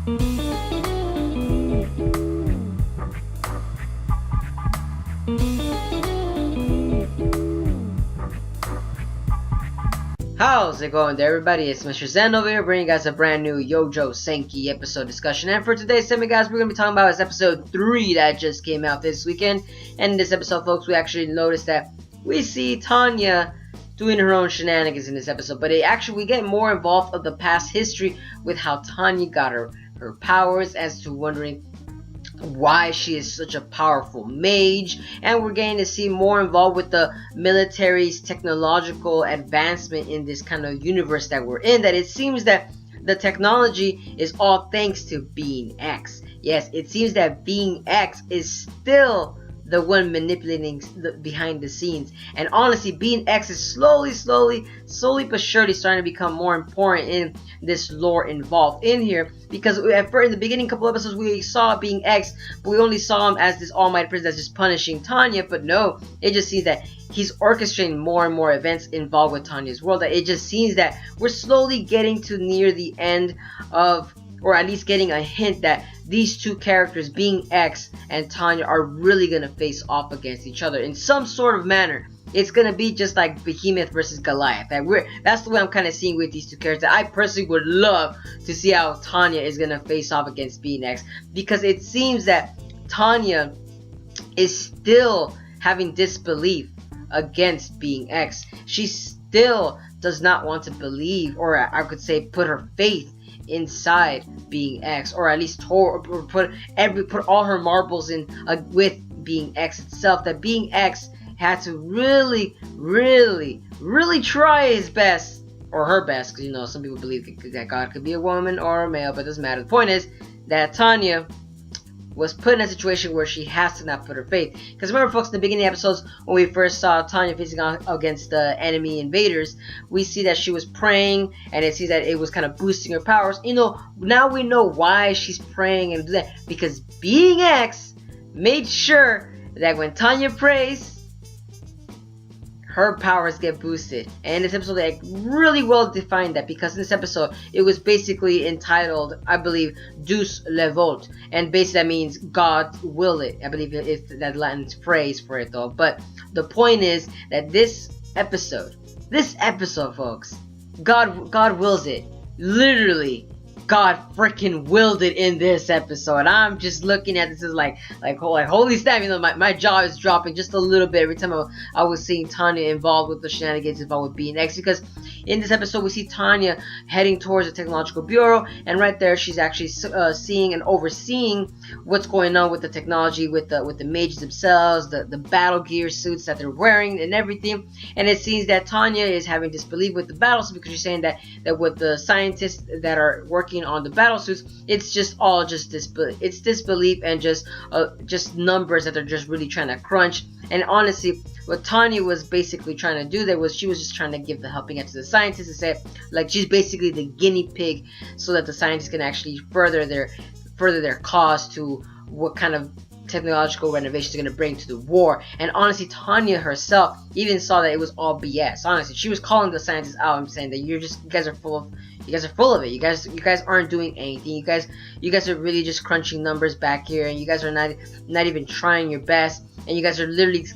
How's it going there, everybody? It's Mr. Zen over here, bringing you guys a brand new Youjo Senki episode discussion. And for today's segment, guys, we're going to be talking about is episode 3 that just came out this weekend. And in this episode, folks, we actually noticed that we see Tanya doing her own shenanigans in this episode. But we get more involved of the past history with how Tanya got her powers, as to wondering why she is such a powerful mage, and we're getting to see more involved with the military's technological advancement in this kind of universe that we're in, that it seems that the technology is all thanks to Being X. Yes, it seems that Being X is still the one manipulating behind the scenes, and honestly, Being X is slowly but surely starting to become more important in this lore involved in here, because in the beginning couple episodes we saw Being X, but we only saw him as this almighty person that's just punishing Tanya. But no, it just seems that he's orchestrating more and more events involved with Tanya's world, that it just seems that we're slowly getting to near the end of, or at least getting a hint that these two characters, Being X and Tanya, are really going to face off against each other in some sort of manner. It's going to be just like Behemoth versus Goliath. That's the way I'm kind of seeing with these two characters. I personally would love to see how Tanya is going to face off against Being X, because it seems that Tanya is still having disbelief against Being X. She still does not want to believe, or I could say put her faith inside Being X, or at least put all her marbles in with Being X itself. That Being X had to really try his best, or her best, because you know some people believe that God could be a woman or a male, but it doesn't matter. The point is that Tanya was put in a situation where she has to not put her faith. Because remember, folks, in the beginning episodes when we first saw Tanya facing against the enemy invaders, we see that she was praying, and it seems that it was kind of boosting her powers. You know, now we know why she's praying and do that, because Being X made sure that when Tanya prays, her powers get boosted. And in this episode, they really well defined that, because in this episode, it was basically entitled, I believe, Deus le Volt, and basically that means God will it. I believe it's that Latin phrase for it, though. But the point is that this episode, folks, God wills it. Literally, God freaking willed it in this episode. And I'm just looking at this as like holy snap, you know, my jaw is dropping just a little bit every time I was seeing Tanya involved with the shenanigans involved with Being X, because in this episode we see Tanya heading towards the technological bureau, and right there she's actually seeing and overseeing what's going on with the technology, with the mages themselves, the battle gear suits that they're wearing and everything. And it seems that Tanya is having disbelief with the battles, because she's saying that with the scientists that are working on the battle suits, it's just all disbelief and just numbers that they're just really trying to crunch. And honestly, what Tanya was basically trying to do there was she was just trying to give the helping hand to the scientists, and say, like, she's basically the guinea pig, so that the scientists can actually further their cause to what kind of technological renovations are going to bring to the war. And honestly, Tanya herself even saw that it was all BS. Honestly, she was calling the scientists out and saying that you guys are full of it. You guys aren't doing anything. You guys are really just crunching numbers back here, and you guys are not even trying your best. And you guys are literally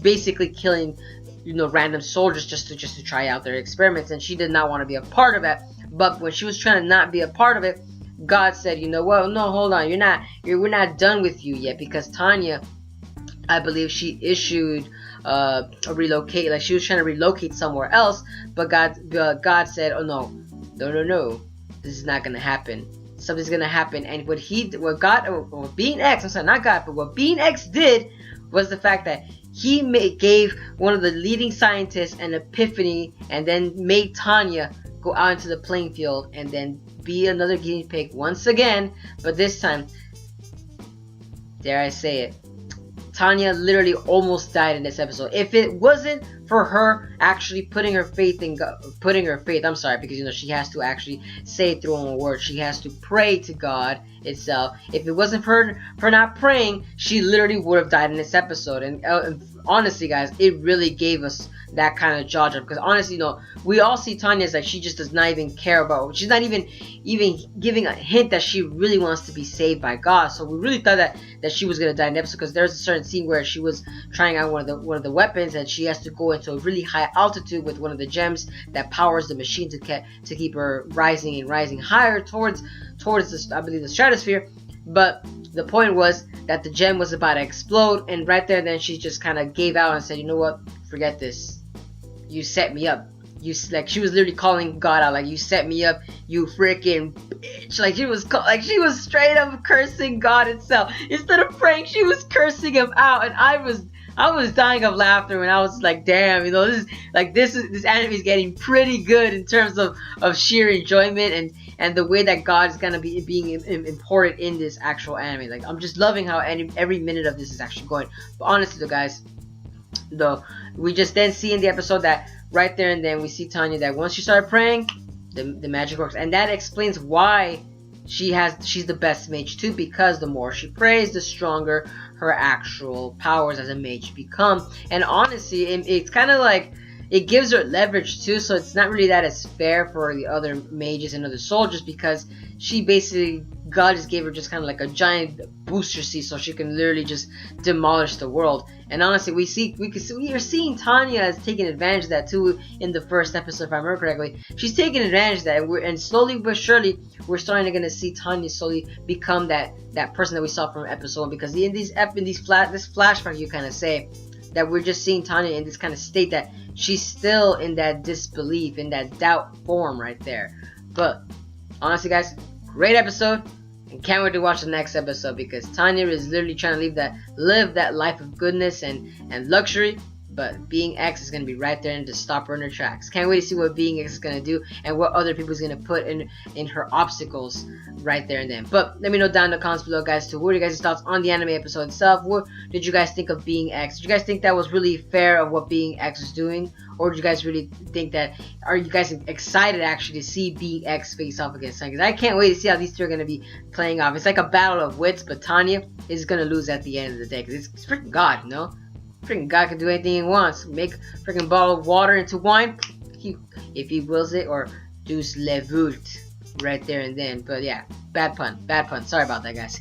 basically killing, you know, random soldiers just to try out their experiments. And she did not want to be a part of that. But when she was trying to not be a part of it, God said, you know what? No, hold on. We're not done with you yet, because Tanya, I believe she issued a relocate, like she was trying to relocate somewhere else, but God said, oh no, this is not gonna happen. Something's gonna happen. And what Being X, I'm sorry, not God, but what Being X did was the fact that he gave one of the leading scientists an epiphany, and then made Tanya go out into the playing field and then be another guinea pig once again. But this time, dare I say it, Tanya literally almost died in this episode. If it wasn't for her actually putting her faith in God, I'm sorry, because you know she has to actually say it through her own words. She has to pray to God itself. If it wasn't for her not praying, she literally would have died in this episode. And honestly, guys, it really gave us that kind of jaw drop, because honestly, we all see Tanya as like she just does not even care about. She's not even giving a hint that she really wants to be saved by God. So we really thought that she was gonna die in the episode, because there's a certain scene where she was trying out one of the weapons, and she has to go into a really high altitude with one of the gems that powers the machine to keep her rising and rising higher towards the, I believe, the stratosphere. But the point was that the gem was about to explode, and right there then she just kind of gave out and said, you know what, forget this, you set me up. She was literally calling God out, like, you set me up, you freaking bitch. Like, she was straight up cursing God itself. Instead of praying, she was cursing him out, and I was dying of laughter when I was like, damn, this anime is getting pretty good in terms of sheer enjoyment and the way that God is gonna be being imported in this actual anime. Like, I'm just loving how every minute of this is actually going. But honestly, though, guys, we just then see in the episode that right there and then we see Tanya that once she started praying, the magic works, and that explains why she's the best mage too, because the more she prays, the stronger her actual powers as a mage become. And honestly, it's kind of like it gives her leverage too, so it's not really that as fair for the other mages and other soldiers, because she basically, God just gave her just kind of like a giant booster seat, so she can literally just demolish the world. And honestly, we are seeing Tanya as taking advantage of that too in the first episode, if I remember correctly. She's taking advantage of that, and slowly but surely we're starting to see Tanya slowly become that person that we saw from episode 1, because in this flashback, you kind of say that we're just seeing Tanya in this kind of state that she's still in that disbelief, in that doubt form right there. But honestly, guys, great episode, and can't wait to watch the next episode, because Tanya is literally trying to live that life of goodness and luxury, but Being X is going to be right there and to stop her in her tracks. Can't wait to see what Being X is going to do and what other people is going to put in her obstacles right there and then. But let me know down in the comments below, guys, too. What are you guys' thoughts on the anime episode itself? What did you guys think of Being X? Did you guys think that was really fair of what Being X is doing? Or did you guys really think that, are you guys excited actually to see Being X face off against Tanya? Because I can't wait to see how these two are going to be playing off. It's like a battle of wits, but Tanya is going to lose at the end of the day, because it's freaking God, you know? Freaking God can do anything he wants. Make a freaking bottle of water into wine if he wills it, or douce le voult right there and then. But yeah, bad pun. Sorry about that, guys.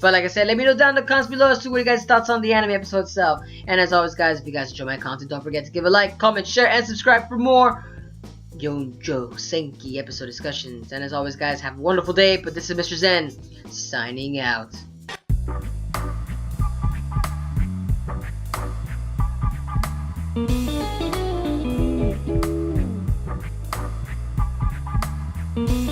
But like I said, let me know down in the comments below as to what you guys' thoughts on the anime episode itself. And as always, guys, if you guys enjoy my content, don't forget to give a like, comment, share, and subscribe for more Youjo Senki episode discussions. And as always, guys, have a wonderful day. But this is Mr. Zen signing out. Mm-hmm.